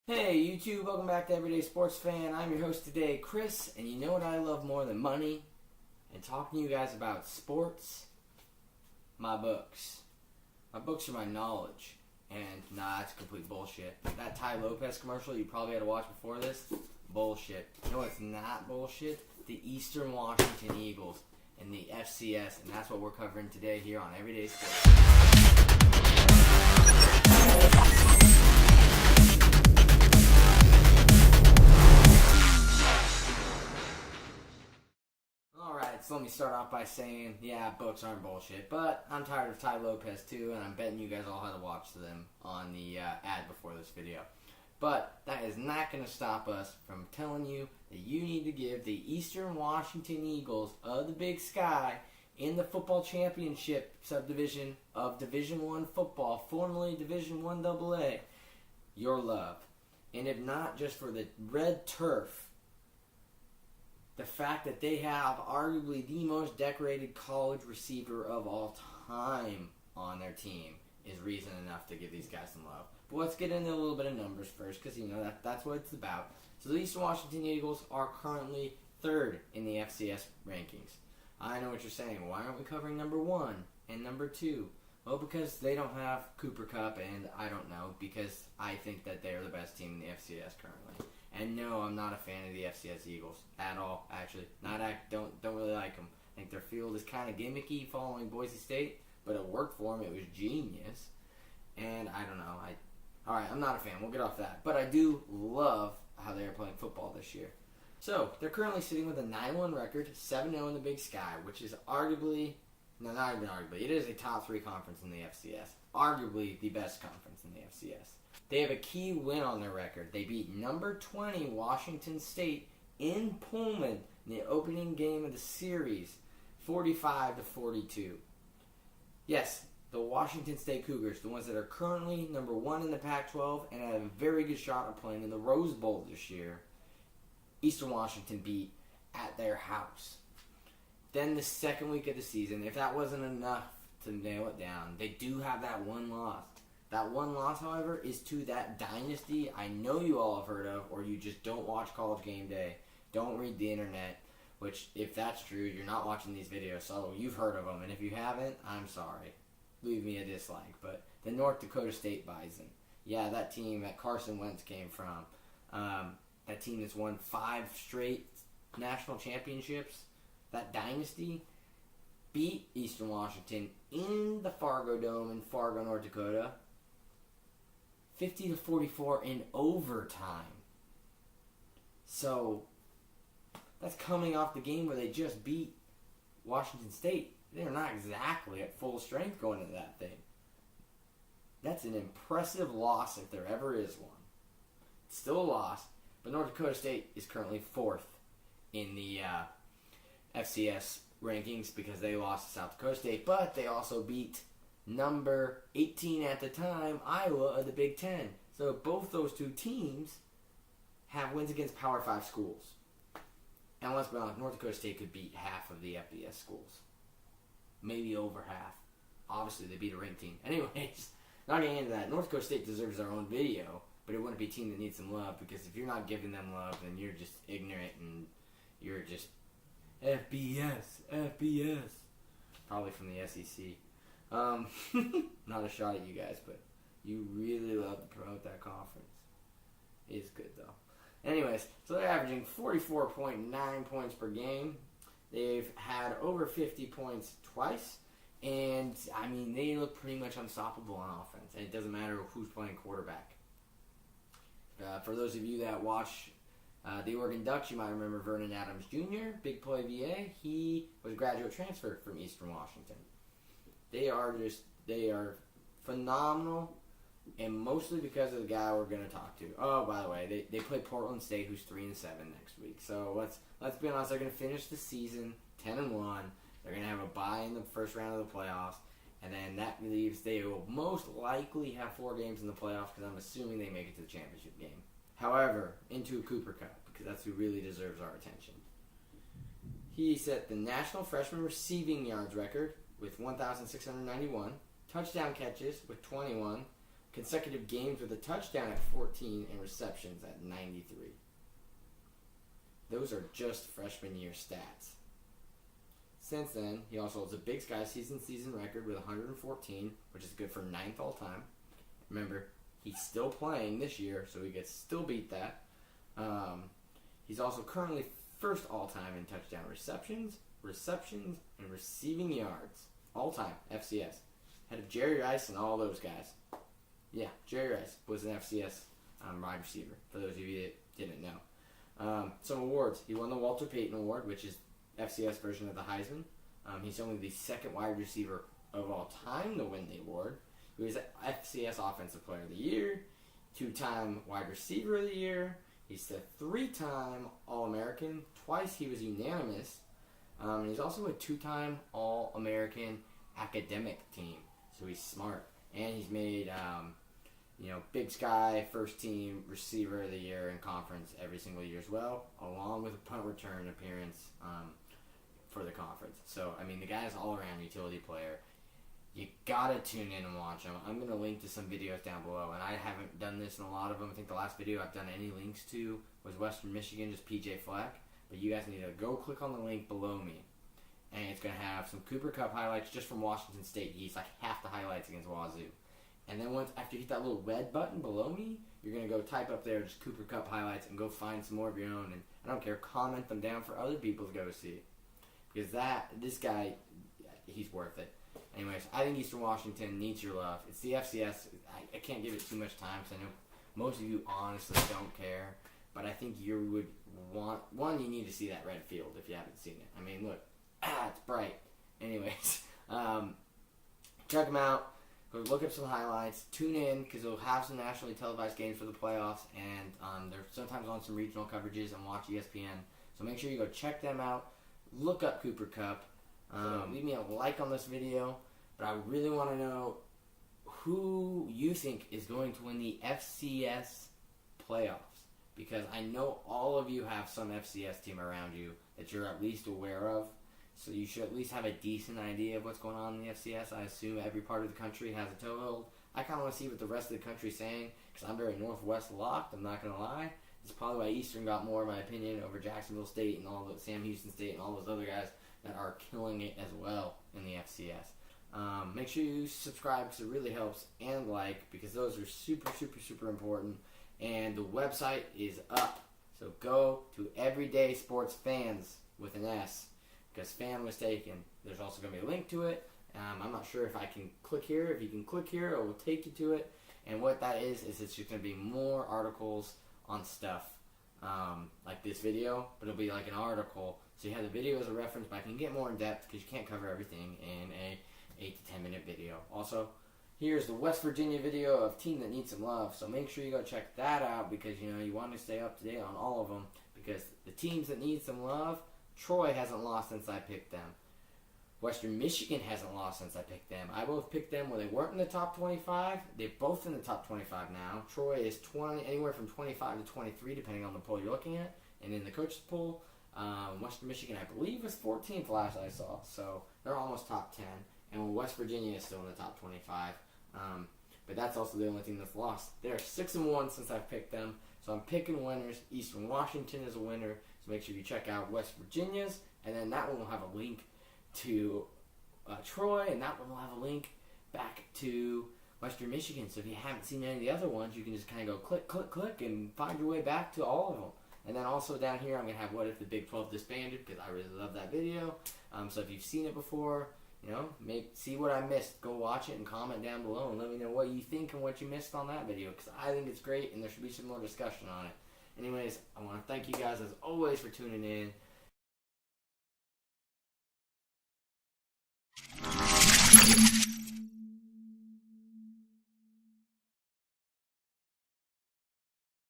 Hey YouTube, welcome back to Everyday Sports Fan. I'm your host today, Chris, and you know what I love more than money? And talking to you guys about sports? My books. My books are my knowledge. And nah, that's complete bullshit. That Ty Lopez commercial you probably had to watch before this? Bullshit. You know what's not bullshit? The Eastern Washington Eagles and the FCS, and that's what we're covering today here on Everyday Sports. So let me start off by saying, yeah, books aren't bullshit, but I'm tired of Ty Lopez too, and I'm betting you guys all had to watch them on the ad before this video. But that is not going to stop us from telling you that you need to give the Eastern Washington Eagles of the Big Sky in the football championship subdivision of Division I football, formerly Division I AA, your love. And if not just for the red turf, the fact that they have arguably the most decorated college receiver of all time on their team is reason enough to give these guys some love. But let's get into a little bit of numbers first, because you know that's what it's about. So the Eastern Washington Eagles are currently third in the FCS rankings. I know what you're saying. Why aren't we covering number 1 and number 2? Well, because they don't have Kupp, and I don't know, because I think that they're the best team in the FCS currently. And no, I'm not a fan of the FCS Eagles at all. Actually, don't really like them. I think their field is kind of gimmicky, following Boise State, but it worked for them. It was genius, and I don't know. I'm not a fan. We'll get off that, but I do love how they are playing football this year. So they're currently sitting with a 9-1 record, 7-0 in the Big Sky, which is arguably, no, not even arguably, it is a top 3 conference in the FCS. Arguably the best conference in the FCS. They have a key win on their record. They beat number 20 Washington State in Pullman in the opening game of the series, 45-42. Yes, the Washington State Cougars, the ones that are currently number 1 in the Pac-12 and have a very good shot of playing in the Rose Bowl this year, Eastern Washington beat at their house. Then the second week of the season, if that wasn't enough to nail it down, they do have that one loss. That one loss, however, is to that dynasty I know you all have heard of, or you just don't watch College Game Day, don't read the internet, which, if that's true, you're not watching these videos, so you've heard of them, and if you haven't, I'm sorry. Leave me a dislike. But the North Dakota State Bison, yeah, that team that Carson Wentz came from, that team that's won 5 straight national championships, that dynasty, beat Eastern Washington in the Fargo Dome in Fargo, North Dakota, 50-44 in overtime. So that's coming off the game where they just beat Washington State. They're not exactly at full strength going into that thing. That's an impressive loss if there ever is one. It's still a loss, but North Dakota State is currently 4th in the FCS rankings because they lost to South Dakota State, but they also beat number 18 at the time, Iowa, of the Big Ten. So both those two teams have wins against Power 5 schools. And let's be honest, North Dakota State could beat half of the FBS schools. Maybe over half. Obviously, they beat a ranked team. Anyways, not getting into that. North Dakota State deserves their own video, but it wouldn't be a team that needs some love, because if you're not giving them love, then you're just ignorant and you're just FBS. Probably from the SEC. Not a shot at you guys, but you really love to promote that conference. It's good though. Anyways, so they're averaging 44.9 points per game. They've had over 50 points twice, and I mean, they look pretty much unstoppable on offense, and it doesn't matter who's playing quarterback. For those of you that watch the Oregon Ducks, you might remember Vernon Adams Jr., Big Play VA. He was a graduate transfer from Eastern Washington. They are phenomenal, and mostly because of the guy we're going to talk to. Oh, by the way, they play Portland State, who's 3-7 next week. So let's be honest, they're going to finish the season 10-1. They're going to have a bye in the first round of the playoffs, and then that leaves they will most likely have 4 games in the playoffs, because I'm assuming they make it to the championship game. However, into a Kupp, because that's who really deserves our attention. He set the national freshman receiving yards record with 1,691, touchdown catches with 21, consecutive games with a touchdown at 14 and receptions at 93. Those are just freshman year stats. Since then, he also holds a Big Sky season record with 114, which is good for 9th all time. Remember, he's still playing this year, so he could still beat that. He's also currently first all time in touchdown receptions, and receiving yards. All time, FCS. Had of Jerry Rice and all those guys. Yeah, Jerry Rice was an FCS wide receiver, for those of you that didn't know. Some awards. He won the Walter Payton Award, which is FCS version of the Heisman. He's only the second wide receiver of all time to win the award. He was FCS Offensive Player of the Year, 2-time Wide Receiver of the Year. He's the 3-time All-American. Twice he was unanimous. And he's also a 2-time All-American academic team. So he's smart. And he's made, Big Sky first team receiver of the year in conference every single year as well, along with a punt return appearance for the conference. So, the guy's all-around utility player. You gotta tune in and watch him. I'm gonna link to some videos down below, and I haven't done this in a lot of them. I think the last video I've done any links to was Western Michigan, just PJ Fleck. But you guys need to go click on the link below me, and it's gonna have some Cooper Kupp highlights just from Washington State. He's like half the highlights against Wazoo. And then after you hit that little red button below me, you're gonna go type up there just Cooper Kupp highlights and go find some more of your own. And I don't care, comment them down for other people to go see, because this guy, he's worth it. Anyways, I think Eastern Washington needs your love. It's the FCS. I can't give it too much time because I know most of you honestly don't care. But I think you would want... One, you need to see that red field if you haven't seen it. Look. It's bright. Anyways, check them out. Go look up some highlights. Tune in because they'll have some nationally televised games for the playoffs. And they're sometimes on some regional coverages and watch ESPN. So make sure you go check them out. Look up Cooper Kupp. Leave me a like on this video. But I really want to know who you think is going to win the FCS playoffs. Because I know all of you have some FCS team around you that you're at least aware of. So you should at least have a decent idea of what's going on in the FCS. I assume every part of the country has a toehold. I kind of want to see what the rest of the country is saying. Because I'm very Northwest locked, I'm not going to lie. It's probably why Eastern got more, in my opinion, over Jacksonville State and all the Sam Houston State and all those other guys that are killing it as well in the FCS. Make sure you subscribe because it really helps, and like, because those are super, super, super important. And the website is up, so go to Everyday Sports Fans with an S, because fan was taken. There's also going to be a link to it. I'm not sure if I can click here. If you can click here, it will take you to it. And what that is it's just going to be more articles on stuff like this video, but it'll be like an article. So you have the video as a reference, but I can get more in depth because you can't cover everything in a 8 to 10 minute video. Also, here's the West Virginia video of Team That Needs Some Love. So make sure you go check that out because you want to stay up to date on all of them. Because the teams that need some love, Troy hasn't lost since I picked them. Western Michigan hasn't lost since I picked them. I both picked them when they weren't in the top 25. They're both in the top 25 now. Troy is anywhere from 25 to 23, depending on the poll you're looking at. And in the coach's poll, Western Michigan, I believe, was 14th last I saw. So they're almost top 10. And West Virginia is still in the top 25. But that's also the only team that's lost. They're 6-1 since I've picked them. So I'm picking winners. Eastern Washington is a winner. So make sure you check out West Virginia's. And then that one will have a link to Troy. And that one will have a link back to Western Michigan. So if you haven't seen any of the other ones, you can just kind of go click, click, click, and find your way back to all of them. And then also down here, I'm going to have What If the Big 12 Disbanded, because I really love that video. So if you've seen it before, see what I missed. Go watch it and comment down below and let me know what you think and what you missed on that video, because I think it's great and there should be some more discussion on it. Anyways, I want to thank you guys as always for tuning in.